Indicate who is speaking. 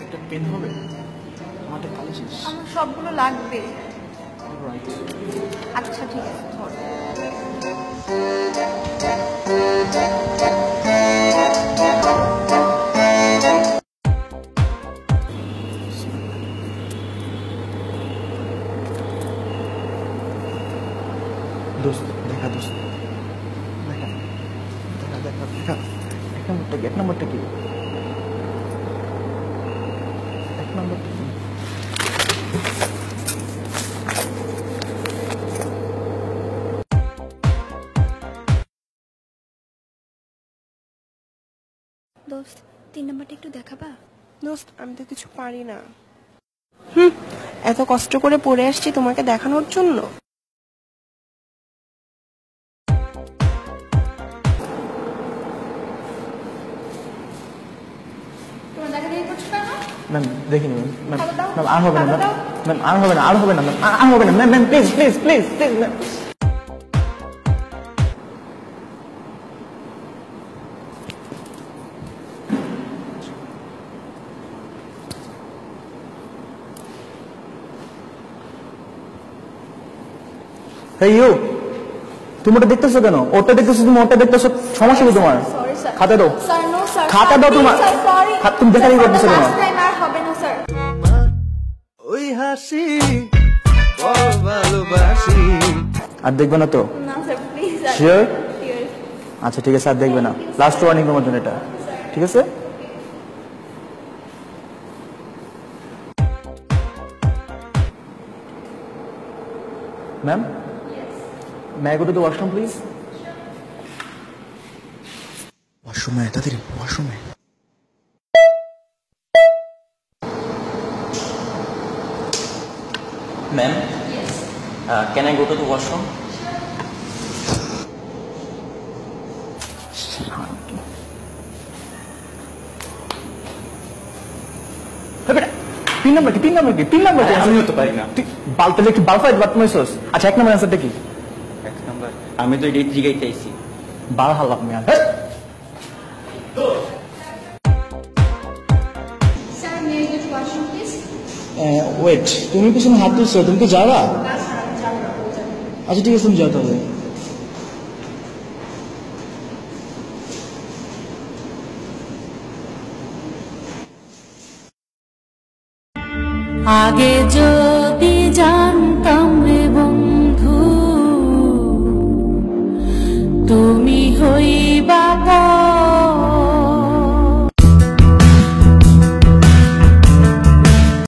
Speaker 1: একটা পেন হবে? আমাদের কালো শেষ।
Speaker 2: আমার সবগুলো লাগবে।
Speaker 1: রাইট।
Speaker 2: আচ্ছা ঠিক আছে ধর।
Speaker 1: দোস্ত দেখা, দোস্ত দেখা দেখা দেখা দেখা। এক নম্বরটা কি? এক নম্বরটা কি? এক নম্বরটা কি?
Speaker 2: দোস্ত 3 নাম্বারটা একটু দেখাবা?
Speaker 3: দোস্ত আমি তো কিছু পারি না। এত কষ্ট করে পড়ে আসছি তোমাকে দেখানোর জন্য।
Speaker 2: তোমরা দেখা দেখি করছো কেন?
Speaker 1: ম্যাম দেখিনি ম্যাম। ম্যাম
Speaker 2: খাবার দাও,
Speaker 1: ম্যাম আর হবে না
Speaker 2: খাবার
Speaker 1: ম্যাম।
Speaker 2: দাও।
Speaker 1: ম্যাম আর হবে না, আর হবে না ম্যাম, আর হবে না ma'am. Ma'am please please please please ma'am. Hey you, তুমি ওটা দেখতেছো কেন? ওটা দেখতেছো, তুমি ওটা দেখতেছো, সমস্যা কি তোমার?
Speaker 2: Sorry sir.
Speaker 1: খাতা দাও।
Speaker 2: Sir no sir.
Speaker 1: খাতা দাও তোমার।
Speaker 2: সরি।
Speaker 1: তুমি দেখা দেখি করতেছো কেন?
Speaker 2: লাস্ট টাইম আর হবে না স্যার।
Speaker 4: ওই হাসি বড় ভালোবাসি।
Speaker 1: আর দেখবে না তো?
Speaker 2: না স্যার প্লিজ।
Speaker 1: Sure? আচ্ছা ঠিক আছে, আর দেখবে না। লাস্ট ওয়ার্নিং তোমার জন্য এটা, ঠিক আছে? Ma'am, may I go to the washroom please? ওয়াশরুমে তাড়াতাড়ি, ওয়াশরুমে।
Speaker 5: Ma'am, can I go to the washroom?
Speaker 1: তিন নম্বর কি? তিন নম্বর কি? তিন নম্বর কি?
Speaker 5: আমিও তো পারি না।
Speaker 1: বাল তাহলে একটু বাল ফাইট বাট মাইছস। আচ্ছা এক নম্বর অ্যান্সারটা কি?
Speaker 5: এক নাম্বার আমি তো এটাই জিগাইতে আইছি।
Speaker 1: বাল হাল্লাপ মিয়া।
Speaker 2: Sir may I go to washroom please?
Speaker 1: Wait, তুমি পিছনে হাত দিচ্ছ, তুমি কি যাবা? আচ্ছা ঠিক আছে, তুমি যাও তাহলে।
Speaker 6: आगे जो